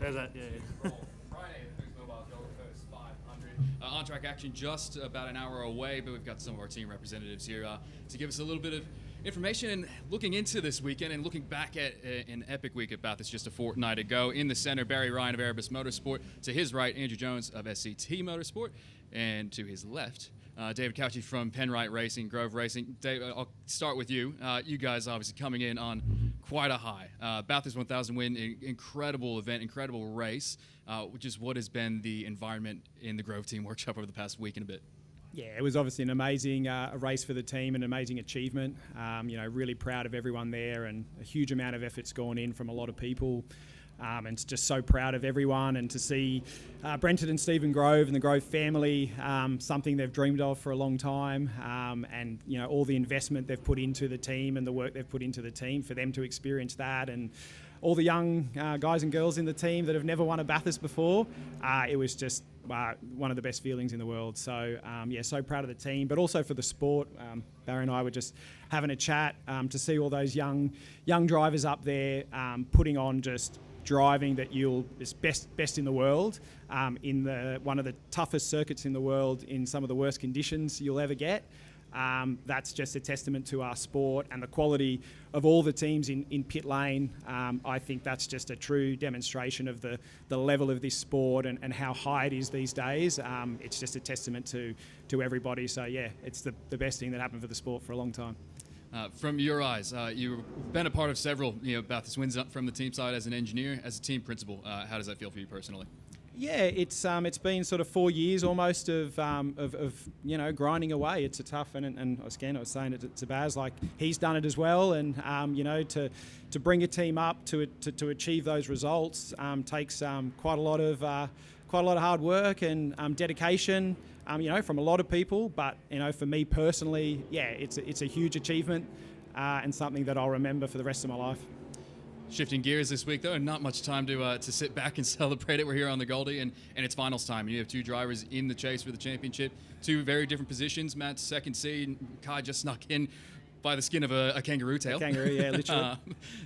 There's that, yeah. Friday, the Boost Mobile Gold Coast 500. On-track action just about an hour away, but we've got some of our team representatives here to give us a little bit of information and looking into this weekend and looking back at an epic week at Bathurst just a fortnight ago. In the center, Barry Ryan of Erebus Motorsport. To his right, Andrew Jones of SCT Motorsport. And to his left, David Cauchi from Penrite Racing, Grove Racing. Dave, I'll start with you. You guys obviously coming in on quite a high. Bathurst 1000 win, incredible event, incredible race, which is what has been the environment in the Grove Team Workshop over the past week and a bit. Yeah, it was obviously an amazing race for the team, an amazing achievement. Really proud of everyone there, and a huge amount of effort's gone in from a lot of people. And just so proud of everyone, and to see Brenton and Stephen Grove and the Grove family, something they've dreamed of for a long time, and all the investment they've put into the team and the work they've put into the team, for them to experience that, and all the young guys and girls in the team that have never won a Bathurst before. It was just one of the best feelings in the world. So so proud of the team, but also for the sport. Barry and I were just having a chat to see all those young drivers up there putting on just driving that is best in the world, in one of the toughest circuits in the world, in some of the worst conditions you'll ever get. That's just a testament to our sport and the quality of all the teams in pit lane. I think that's just a true demonstration of the level of this sport and how high it is these days. It's just a testament to everybody. So yeah, it's the best thing that happened for the sport for a long time. From your eyes, you've been a part of several Bathurst wins from the team side as an engineer, as a team principal. How does that feel for you personally? Yeah, it's been sort of 4 years almost of grinding away. It's a tough, and again I was saying it to Baz, like he's done it as well, and to bring a team up to achieve those results takes quite a lot of hard work and dedication. From a lot of people, but for me personally, yeah, it's a huge achievement and something that I'll remember for the rest of my life. Shifting gears this week, though, and not much time to sit back and celebrate it. We're here on the Goldie, and it's finals time. You have two drivers in the chase for the championship, two very different positions. Matt's second seed, Kai just snuck in by the skin of a kangaroo tail. Kangaroo, yeah, literally.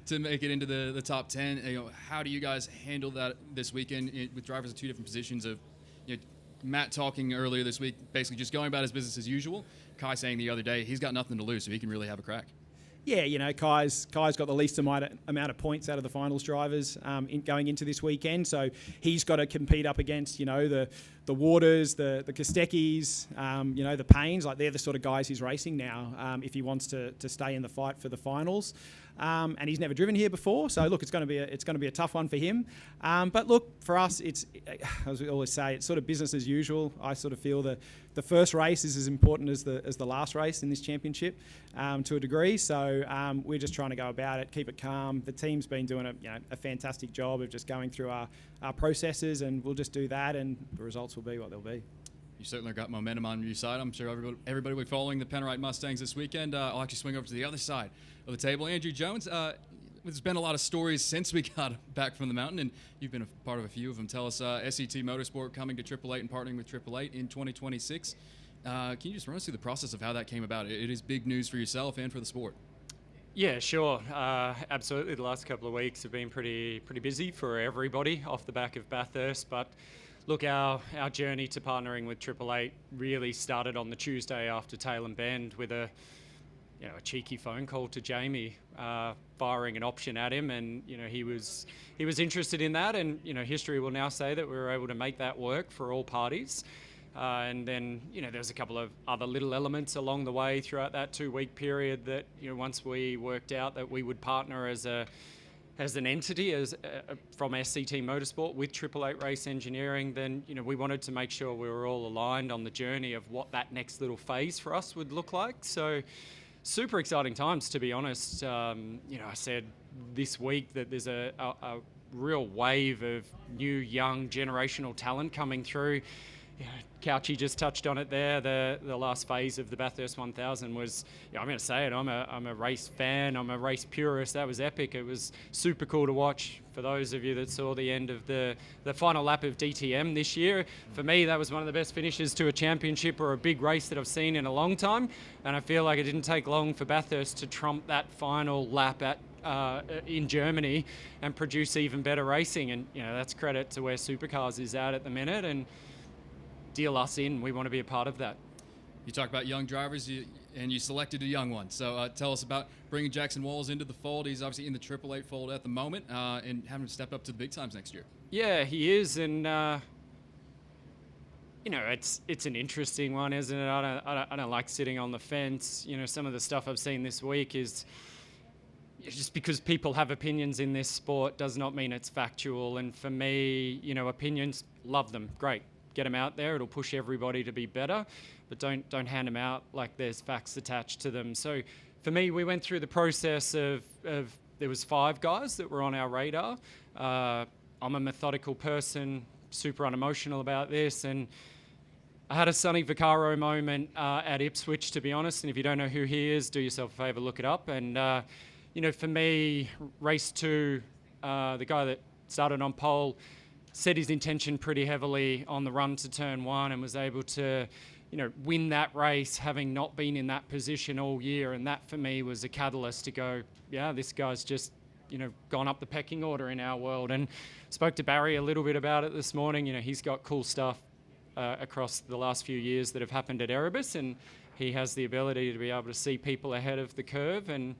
To make it into the top 10. How do you guys handle that this weekend with drivers in two different positions of, Matt talking earlier this week, basically just going about his business as usual. Kai saying the other day he's got nothing to lose, so he can really have a crack. Yeah, Kai's got the least amount of points out of the finals drivers going into this weekend, so he's got to compete up against the Waters, the Kostecki's, the Paynes. Like they're the sort of guys he's racing now if he wants to stay in the fight for the finals. And he's never driven here before, so look, it's going to be a tough one for him. But look, for us, it's, as we always say, it's sort of business as usual. I sort of feel that the first race is as important as the last race in this championship to a degree. So we're just trying to go about it, keep it calm. The team's been doing a fantastic job of just going through our processes, and we'll just do that, and the results will be what they'll be. You certainly got momentum on your side. I'm sure everybody will be following the Penrite Mustangs this weekend. I'll actually swing over to the other side of the table. Andrew Jones, there's been a lot of stories since we got back from the mountain, and you've been a part of a few of them. Tell us, SCT Motorsport coming to 888 and partnering with 888 in 2026. Can you just run us through the process of how that came about? It is big news for yourself and for the sport. Yeah, sure. Absolutely. The last couple of weeks have been pretty busy for everybody off the back of Bathurst, but look, our journey to partnering with 888 really started on the Tuesday after Tail and Bend with a cheeky phone call to Jamie, firing an option at him, and he was interested in that, and history will now say that we were able to make that work for all parties. And then there's a couple of other little elements along the way throughout that 2-week period that once we worked out that we would partner as an entity from SCT Motorsport with 888 Race Engineering, then we wanted to make sure we were all aligned on the journey of what that next little phase for us would look like. So super exciting times, to be honest. I said this week that there's a real wave of new young generational talent coming through. Cauchi just touched on it there. The last phase of the Bathurst 1000 was, I'm going to say it, I'm a race fan, I'm a race purist. That was epic. It was super cool to watch. For those of you that saw the end of the final lap of DTM this year, for me that was one of the best finishes to a championship or a big race that I've seen in a long time, and I feel like it didn't take long for Bathurst to trump that final lap at in Germany and produce even better racing. And that's credit to where Supercars is at the minute. And deal us in. We want to be a part of that. You talk about young drivers, and you selected a young one. So tell us about bringing Jackson Walls into the fold. He's obviously in the Triple Eight fold at the moment, and having him step up to the big times next year. Yeah, he is, and it's an interesting one, isn't it? I don't like sitting on the fence. Some of the stuff I've seen this week is just because people have opinions in this sport does not mean it's factual. And for me, opinions, love them, great. Get them out there. It'll push everybody to be better, but don't hand them out like there's facts attached to them. So for me, we went through the process of there was 5 guys that were on our radar. I'm a methodical person, super unemotional about this, and I had a Sonny Vaccaro moment at Ipswich, to be honest. And if you don't know who he is, do yourself a favour, look it up. And for me, race 2, the guy that started on pole set his intention pretty heavily on the run to turn 1 and was able to, win that race having not been in that position all year. And that for me was a catalyst to go, yeah, this guy's just, gone up the pecking order in our world. And spoke to Barry a little bit about it this morning. He's got cool stuff across the last few years that have happened at Erebus, and he has the ability to be able to see people ahead of the curve. And,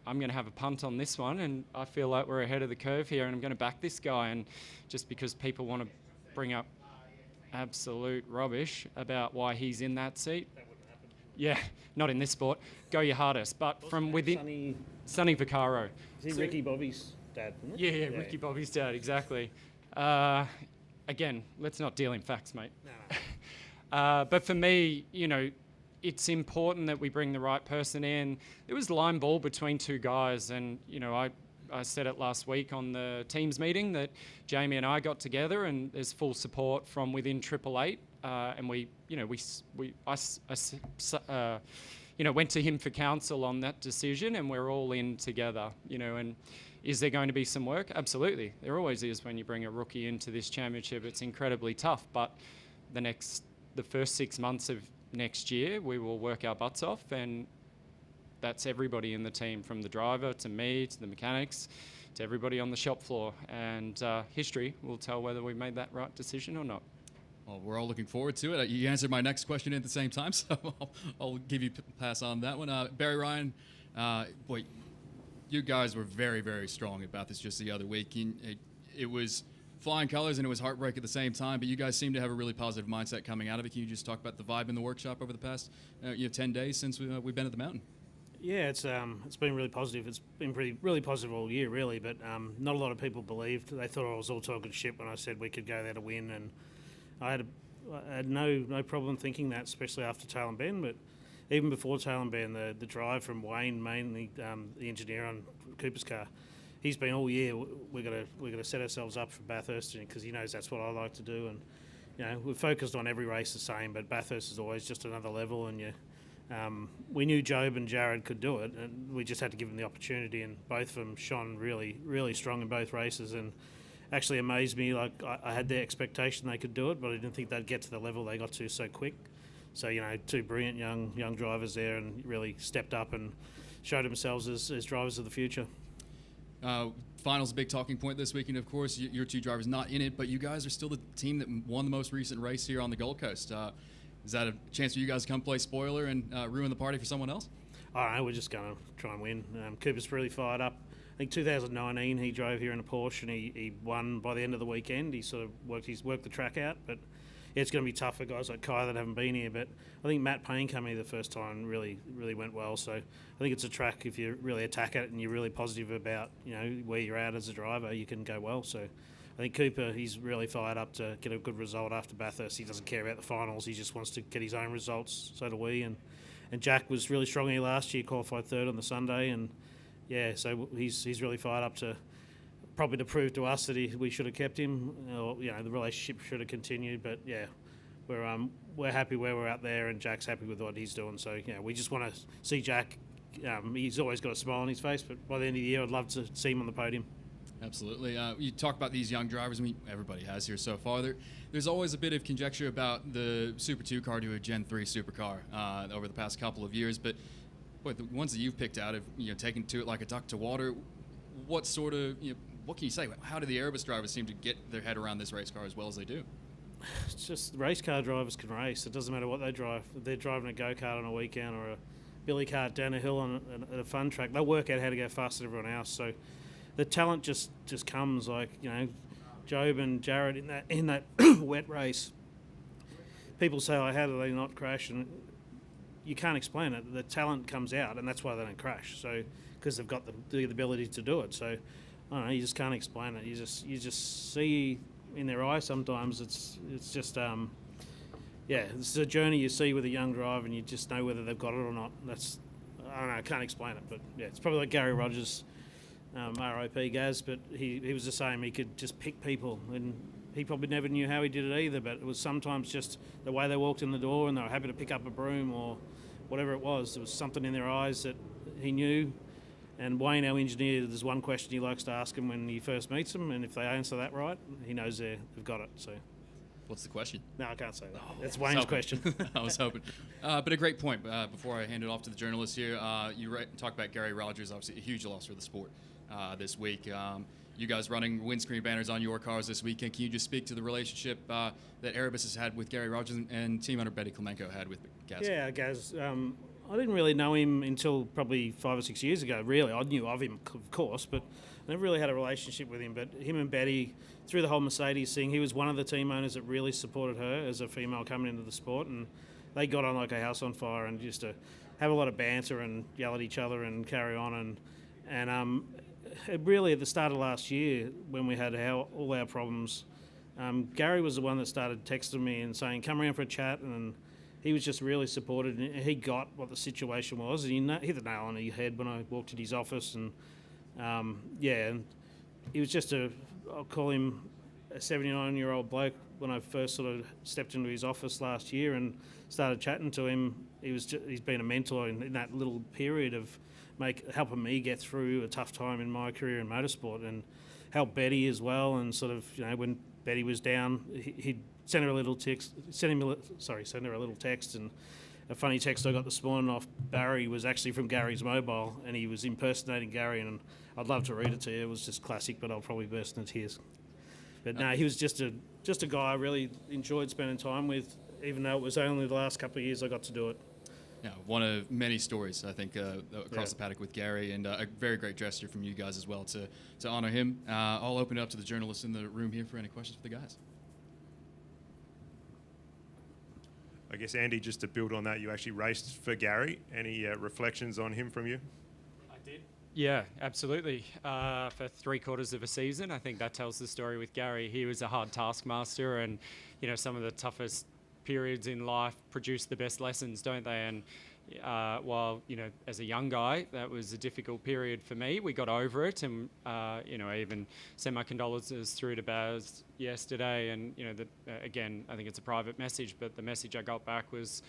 I'm going to have a punt on this one, and I feel like we're ahead of the curve here, and I'm going to back this guy. And just because people want to bring up absolute rubbish about why he's in that seat, that wouldn't happen. Yeah, not in this sport. Go your hardest. But from within, Sonny Vaccaro. Is he Ricky Bobby's dad? Isn't it? Yeah, Ricky Bobby's dad, exactly. Again, let's not deal in facts, mate. No. But for me, it's important that we bring the right person in. There was line ball between 2 guys, and I said it last week on the teams meeting that Jamie and I got together, and there's full support from within Triple Eight, and we went to him for counsel on that decision, and we're all in together. And is there going to be some work? Absolutely, there always is when you bring a rookie into this championship. It's incredibly tough, but the first 6 months of next year, we will work our butts off, and that's everybody in the team, from the driver to me to the mechanics to everybody on the shop floor. And history will tell whether we made that right decision or not. Well, we're all looking forward to it. You answered my next question at the same time, so I'll give you a pass on that one. Barry Ryan, boy, you guys were very, very strong about this just the other week. It was flying colors and it was heartbreak at the same time, but you guys seem to have a really positive mindset coming out of it. Can you just talk about the vibe in the workshop over the past 10 days since we've been at the mountain? Yeah, it's been really positive. It's been really positive all year, really, but not a lot of people believed. They thought I was all talking shit when I said we could go there to win, and I had no problem thinking that, especially after Tail and Ben. But even before Tail and Ben, the drive from Wayne, mainly the engineer on Cooper's car, he's been all year. We're gonna set ourselves up for Bathurst, because he knows that's what I like to do. And we're focused on every race the same, but Bathurst is always just another level. And we knew Jobe and Jared could do it, and we just had to give them the opportunity. And both of them shone really, really strong in both races, and actually amazed me. Like I had the expectation they could do it, but I didn't think they'd get to the level they got to so quick. So 2 brilliant young drivers there, and really stepped up and showed themselves as drivers of the future. Finals a big talking point this weekend, of course. Your 2 drivers not in it, but you guys are still the team that won the most recent race here on the Gold Coast. Is that a chance for you guys to come play spoiler and ruin the party for someone else? I don't know, we're just going to try and win. Cooper's really fired up. I think 2019 he drove here in a Porsche and he won by the end of the weekend. He sort of worked the track out, but it's going to be tough for guys like Kai that haven't been here. But I think Matt Payne coming here the first time really went well. So I think it's a track, if you really attack it and you're really positive about where you're at as a driver, you can go well. So I think Cooper, he's really fired up to get a good result after Bathurst. He doesn't care about the finals. He just wants to get his own results. So do we. And Jack was really strong here last year, qualified 3rd on the Sunday. And yeah, so he's really fired up to probably to prove to us that we should have kept him. Or, the relationship should have continued. But yeah, we're happy where we're out there, and Jack's happy with what he's doing. So we just want to see Jack. He's always got a smile on his face, but by the end of the year, I'd love to see him on the podium. Absolutely. You talk about these young drivers. I mean, everybody has here so far. There's always a bit of conjecture about the Super 2 car to a Gen 3 supercar over the past couple of years, but But the ones that you've picked out have taken to it like a duck to water. What sort of what can you say? How do the Erebus drivers seem to get their head around this race car as well as they do? It's just race car drivers can race. It doesn't matter what they drive. If they're driving a go-kart on a weekend or a billy cart down a hill on a fun track, they'll work out how to go faster than everyone else. So the talent just comes. Like Jobe and Jared in that wet race. People say, "Oh, how do they not crash?" And you can't explain it. The talent comes out, and that's why they don't crash. So because they've got the ability to do it. So I don't know. You just can't explain it. You just see in their eyes sometimes. It's just it's a journey you see with a young driver, and you just know whether they've got it or not. I don't know. I can't explain it, but yeah, it's probably like Garry Rogers, RIP Gaz, but he was the same. He could just pick people, and he probably never knew how he did it either. But it was sometimes just the way they walked in the door, and they were happy to pick up a broom or whatever it was. There was something in their eyes that he knew. And Wayne, our engineer, there's one question he likes to ask him when he first meets them, and if they answer that right, he knows they've got it. So, what's the question? No, I can't say that. That's Wayne's question. I was hoping. But a great point. Before I hand it off to the journalist here, you talk about Garry Rogers, obviously a huge loss for the sport this week. You guys running windscreen banners on your cars this weekend. Can you just speak to the relationship that Erebus has had with Garry Rogers and team owner Betty Klemenko had with Gaz? Yeah, Gaz. I didn't really know him until probably 5 or 6 years ago, really. I knew of him, of course, but I never really had a relationship with him. But him and Betty, through the whole Mercedes thing, he was one of the team owners that really supported her as a female coming into the sport, and they got on like a house on fire and just to have a lot of banter and yell at each other and carry on. And really at the start of last year, when we had all our problems, Garry was the one that started texting me and saying, come around for a chat, and he was just really supported, and he got what the situation was. And he hit the nail on the head when I walked in his office, and and he was just I'll call him a 79-year-old bloke. When I first sort of stepped into his office last year and started chatting to him, he's been a mentor in that little period of helping me get through a tough time in my career in motorsport, and help Betty as well. And sort of when Betty was down, he'd send her a little text. Send her a little text. And a funny text I got this morning off Barry was actually from Gary's mobile, and he was impersonating Garry. And I'd love to read it to you. It was just classic, but I'll probably burst into tears. But no, he was just a guy I really enjoyed spending time with, even though it was only the last couple of years I got to do it. Yeah, one of many stories, I think, across the paddock with Garry, and a very great gesture from you guys as well to honour him. I'll open it up to the journalists in the room here for any questions for the guys. I guess, Andy, just to build on that, you actually raced for Garry. Any reflections on him from you? I did. Yeah, absolutely. For 3/4 of a season, I think that tells the story with Garry. He was a hard taskmaster, and some of the toughest periods in life produce the best lessons, don't they? And while as a young guy, that was a difficult period for me. We got over it, and I even sent my condolences through to Baz yesterday. And again, I think it's a private message, but the message I got back was,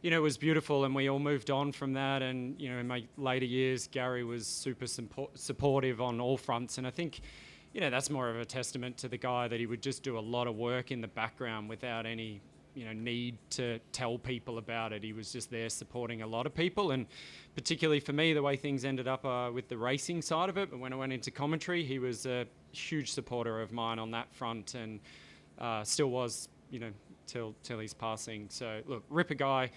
was beautiful, and we all moved on from that. And in my later years, Garry was super supportive on all fronts, and I think that's more of a testament to the guy, that he would just do a lot of work in the background without any need to tell people about it. He was just there supporting a lot of people, and particularly for me, the way things ended up with the racing side of it. But when I went into commentary, he was a huge supporter of mine on that front, and still was, till his passing. So look, ripper guy,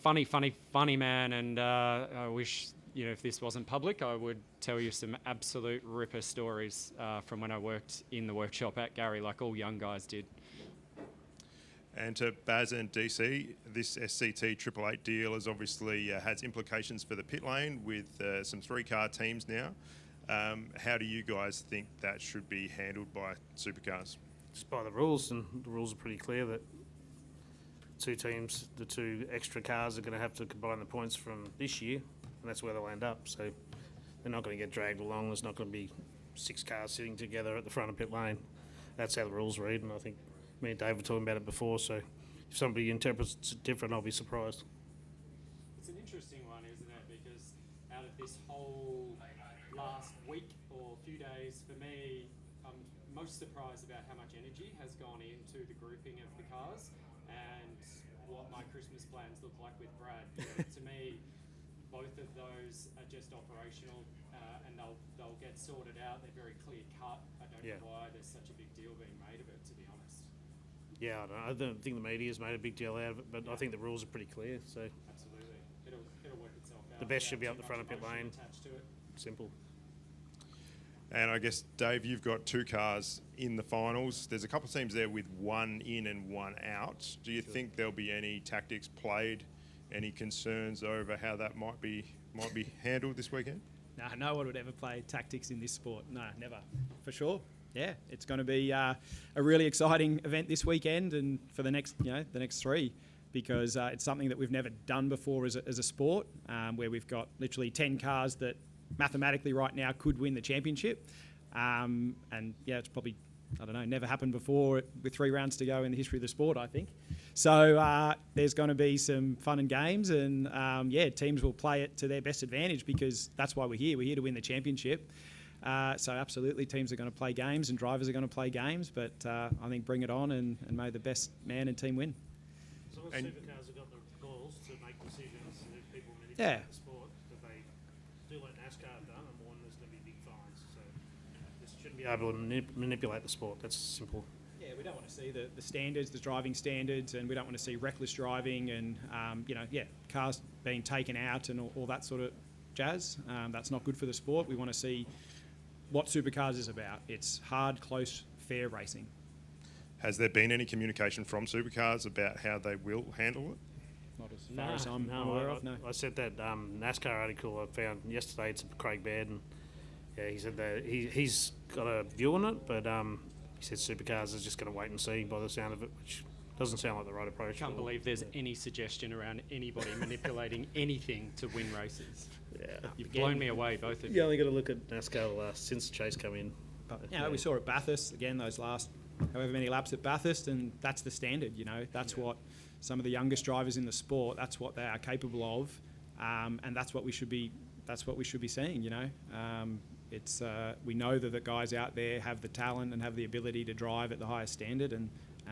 funny man, and I wish, if this wasn't public, I would tell you some absolute ripper stories from when I worked in the workshop at Garry, like all young guys did. And to Baz and DC, this SCT 888 deal has obviously has implications for the pit lane with some 3-car teams now. How do you guys think that should be handled by Supercars? Just by the rules, and the rules are pretty clear that two teams, the 2 extra cars, are going to have to combine the points from this year, and that's where they'll end up. So they're not going to get dragged along. There's not going to be 6 cars sitting together at the front of pit lane. That's how the rules read, and I think me and Dave were talking about it before, so if somebody interprets it different, I'll be surprised. It's an interesting one, isn't it? Because out of this whole last week or few days, for me, I'm most surprised about how much energy has gone into the grouping of the cars and what my Christmas plans look like with Brad. To me, both of those are just operational, and they'll get sorted out. They're very clear cut. I don't know why there's such a big deal being made of it, to be honest. Yeah, I don't think the media's made a big deal out of it, but I think the rules are pretty clear. So Absolutely, it'll work itself out. the best should be without up the too front of much pit lane. emotion attached to it. Simple. And I guess, Dave, you've got 2 cars in the finals. There's a couple of teams there with 1 in and 1 out. Do you think there'll be any tactics played? Any concerns over how that might be handled this weekend? No, no one would ever play tactics in this sport. No, never. For sure. Yeah, it's going to be a really exciting event this weekend and for the next 3, because it's something that we've never done before as a sport, where we've got literally 10 cars that mathematically right now could win the championship. And yeah, it's probably, I don't know, never happened before with 3 rounds to go in the history of the sport, I think. So there's going to be some fun and games, and teams will play it to their best advantage, because that's why we're here. We're here to win the championship. So absolutely, teams are going to play games and drivers are going to play games, but I think bring it on and may the best man and team win. So long as supercars have got the balls to make decisions, and if people manipulate Yeah. the sport, that they do like NASCAR have done, and warn there's going to be big fines. So this shouldn't be able to manipulate the sport. That's simple. Yeah, we don't want to see the standards, the driving standards, and we don't want to see reckless driving and, cars being taken out and all that sort of jazz. That's not good for the sport. We want to see what supercars is about. It's hard, close, fair racing. Has there been any communication from supercars about how they will handle it? Not as far as I'm aware of, no. I said that NASCAR article I found yesterday. It's Craig Baird, and yeah, he said that he's got a view on it, but he said supercars is just going to wait and see by the sound of it, which doesn't sound like the right approach. I can't believe there's any suggestion around anybody manipulating anything to win races. Yeah, You've blown me away, both of you you. only got to look at NASCAR since Chase come in. Yeah, we saw at Bathurst again those last however many laps at Bathurst, and that's the standard. That's what some of the youngest drivers in the sport. That's what they are capable of, and that's what we should be. That's what we should be seeing. It's we know that the guys out there have the talent and have the ability to drive at the highest standard, and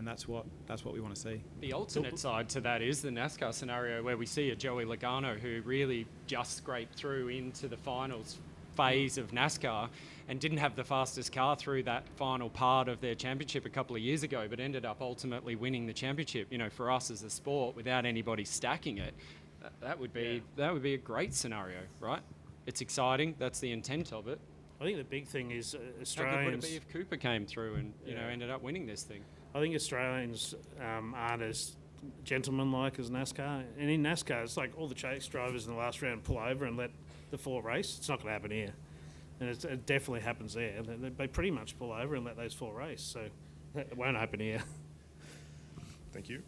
that's what we want to see. The alternate side to that is the NASCAR scenario, where we see a Joey Logano who really just scraped through into the finals phase of NASCAR and didn't have the fastest car through that final part of their championship a couple of years ago, but ended up ultimately winning the championship. For us as a sport, without anybody stacking it, that would be a great scenario, right? It's exciting. That's the intent of it. I think the big thing is How good would it Australians. be if Cooper came through and ended up winning this thing? I think Australians aren't as gentlemanlike as NASCAR. And in NASCAR, it's like all the chase drivers in the last round pull over and let the 4 race. It's not going to happen here. And it definitely happens there. They pretty much pull over and let those 4 race. So it won't happen here. Thank you.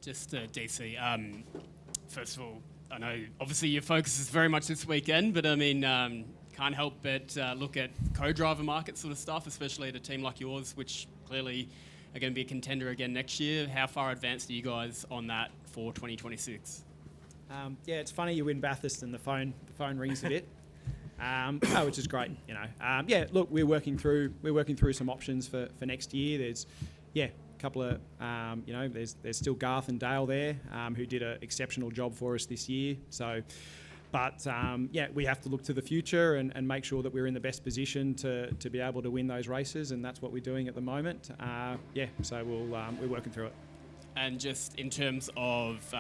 DC. First of all, I know obviously your focus is very much this weekend, but I mean, can't help but look at co-driver market sort of stuff, especially at a team like yours, which clearly are going to be a contender again next year. How far advanced are you guys on that for 2026? It's funny you win Bathurst and the phone rings a bit, which is great. Look, we're working through some options for next year. There's a couple of there's still Garth and Dale there who did an exceptional job for us this year. So, but we have to look to the future and make sure that we're in the best position to be able to win those races, and that's what we're doing at the moment. So we're working through it. And just in terms of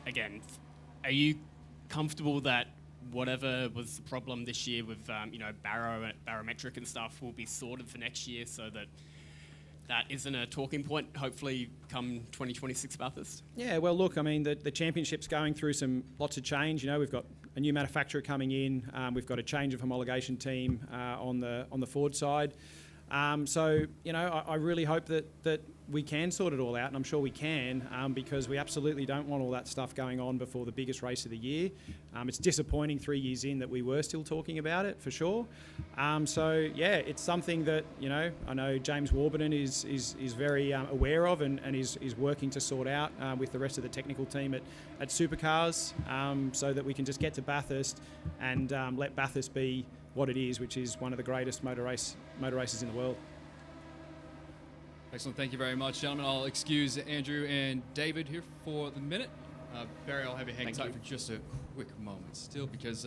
again, are you comfortable that whatever was the problem this year with barometric and stuff will be sorted for next year, so that isn't a talking point, hopefully, come 2026 Bathurst? Yeah, well, look, I mean, the championship's going through lots of change. We've got a new manufacturer coming in. We've got a change of homologation team on the Ford side. I really hope that we can sort it all out, and I'm sure we can, because we absolutely don't want all that stuff going on before the biggest race of the year. It's disappointing 3 years in that we were still talking about it, for sure. It's something that, I know James Warburton is very aware of and is working to sort out with the rest of the technical team at Supercars, so that we can just get to Bathurst and let Bathurst be what it is, which is one of the greatest motor races in the world. Excellent. Thank you very much, gentlemen. I'll excuse Andrew and David here for the minute. Barry, I'll have you hang tight for just a quick moment still, because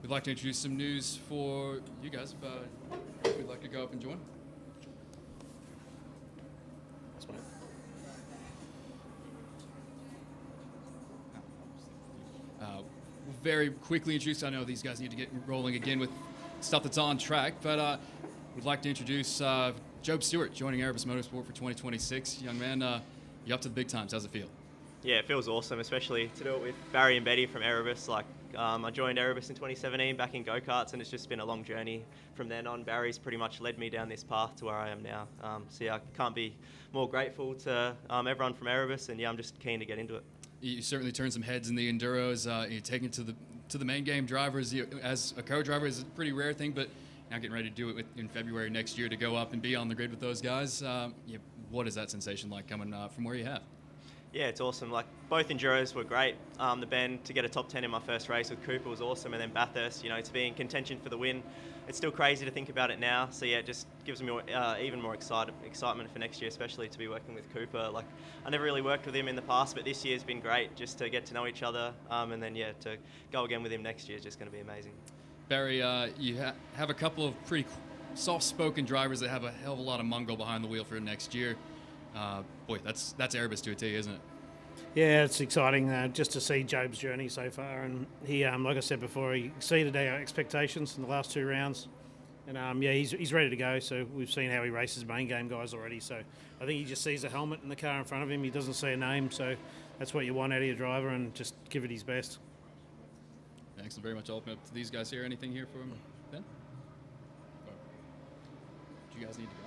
we'd like to introduce some news for you guys if we'd like to go up and join. Very quickly introduce, I know these guys need to get rolling again with stuff that's on track, but we'd like to introduce Jobe Stewart joining Erebus Motorsport for 2026. Young man, you're up to the big times. How's it feel? Yeah, it feels awesome, especially to do it with Barry and Betty from Erebus. I joined Erebus in 2017 back in go-karts, and it's just been a long journey from then on. Barry's pretty much led me down this path to where I am now. So I can't be more grateful to everyone from Erebus, and I'm just keen to get into it. You certainly turned some heads in the Enduros. You're taking it to the main game drivers as a co-driver is a pretty rare thing, but now getting ready to do it in February next year to go up and be on the grid with those guys. What is that sensation like coming from where you have? Yeah, it's awesome. Both Enduros were great. The bend to get a top 10 in my first race with Cooper was awesome, and then Bathurst, to be in contention for the win. It's still crazy to think about it now. So yeah, it just gives me even more excitement for next year, especially to be working with Cooper. I never really worked with him in the past, but this year's been great just to get to know each other, and then to go again with him next year is just going to be amazing. Barry, you have a couple of pretty soft-spoken drivers that have a hell of a lot of mungo behind the wheel for next year. Boy, that's Erebus to a T, isn't it? Yeah, it's exciting just to see Jobe's journey so far, and he, like I said before, he exceeded our expectations in the last 2 rounds, and he's ready to go. So we've seen how he races main game guys already. So I think he just sees a helmet in the car in front of him. He doesn't see a name, so that's what you want out of your driver, and just give it his best. Thanks very much. I'll open up to these guys here. Anything here for Ben? Do you guys need to go?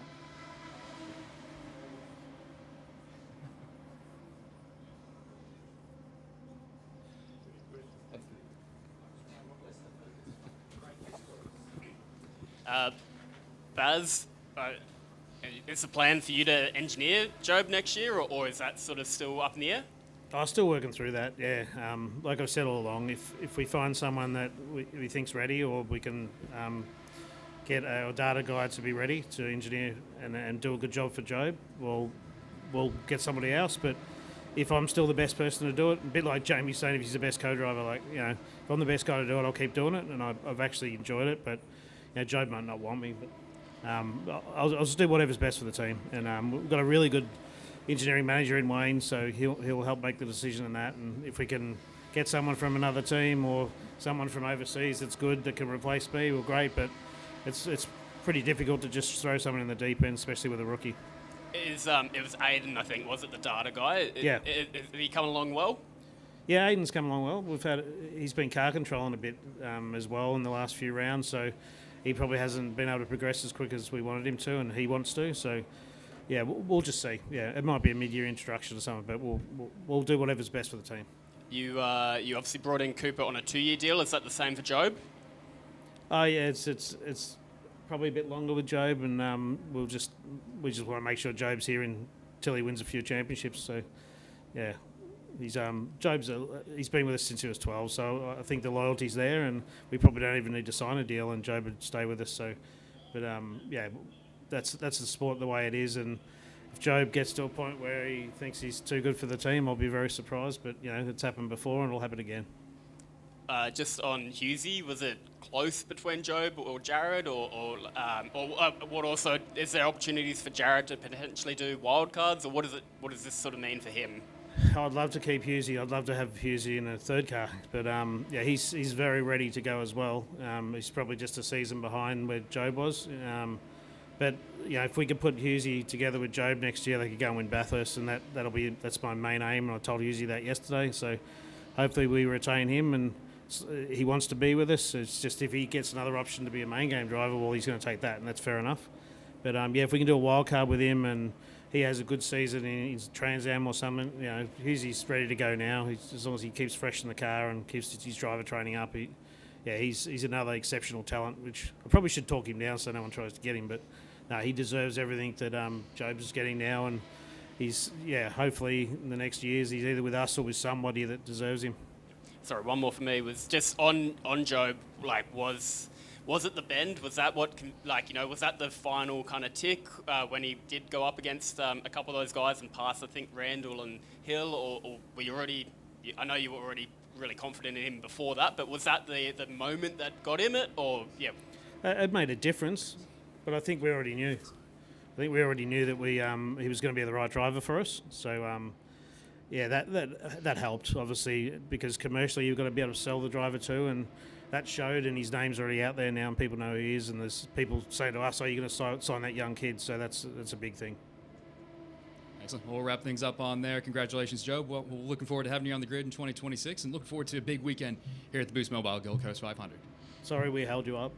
Baz, is the plan for you to engineer Jobe next year, or is that sort of still up in the air? I'm still working through that, yeah. Like I've said all along, if we find someone that we think's ready, or we can get our data guy to be ready to engineer and do a good job for Jobe, we'll get somebody else. But if I'm still the best person to do it, a bit like Jamie's saying, if he's the best co-driver, if I'm the best guy to do it, I'll keep doing it, and I've actually enjoyed it. But Jobe might not want me, but I'll just do whatever's best for the team. And we've got a really good engineering manager in Wayne, so he'll help make the decision on that. And if we can get someone from another team or someone from overseas that's good that can replace me, well, great. But it's pretty difficult to just throw someone in the deep end, especially with a rookie. It was Aiden, I think, was it, the data guy? Yeah. Is he coming along well? Yeah, Aiden's come along well. He's been car controlling a bit as well in the last few rounds, so he probably hasn't been able to progress as quick as we wanted him to, and he wants to. So, yeah, we'll just see. Yeah, it might be a mid-year introduction or something, but we'll do whatever's best for the team. You obviously brought in Cooper on a 2-year deal. Is that the same for Jobe? Oh yeah, it's probably a bit longer with Jobe, and we just want to make sure Jobe's here until he wins a few championships. So, yeah. He's been with us since he was 12, so I think the loyalty's there, and we probably don't even need to sign a deal, and Jobe would stay with us. So, but that's the sport the way it is, and if Jobe gets to a point where he thinks he's too good for the team, I'll be very surprised. But it's happened before, and it'll happen again. Just on Hughesy, was it close between Jobe or Jared, or what? Also, is there opportunities for Jared to potentially do wildcards, or what does this sort of mean for him? I'd love to keep Hughesy. I'd love to have Hughesy in a third car, but he's very ready to go as well. He's probably just a season behind where Jobe was. But if we could put Hughesy together with Jobe next year, they could go and win Bathurst, and that's my main aim. And I told Hughesy that yesterday. So hopefully we retain him, and he wants to be with us. It's just if he gets another option to be a main game driver, well, he's going to take that, and that's fair enough. But if we can do a wild card with him and he has a good season in his Trans Am or something, Hughie's ready to go now. As long as he keeps fresh in the car and keeps his driver training up, he's another exceptional talent, which I probably should talk him down so no one tries to get him. But no, he deserves everything that Jobe's getting now, and he's hopefully in the next years he's either with us or with somebody that deserves him. Sorry, one more for me was just on Jobe. Was Was it the bend? Was that what, was that the final kind of tick when he did go up against a couple of those guys and pass, I think, Randall and Hill, or were you already, I know you were already really confident in him before that, but was that the moment that got him it, or, yeah? It made a difference, but I think we already knew. I think we already knew that he was going to be the right driver for us. So, that helped, obviously, because commercially you've got to be able to sell the driver too, and that showed, and his name's already out there now, and people know who he is, and there's people say to us, "Are you going to sign that young kid?" So that's a big thing. Excellent. We'll wrap things up on there. Congratulations, Jobe. Well, we're looking forward to having you on the grid in 2026, and looking forward to a big weekend here at the Boost Mobile Gold Coast 500. Sorry we held you up.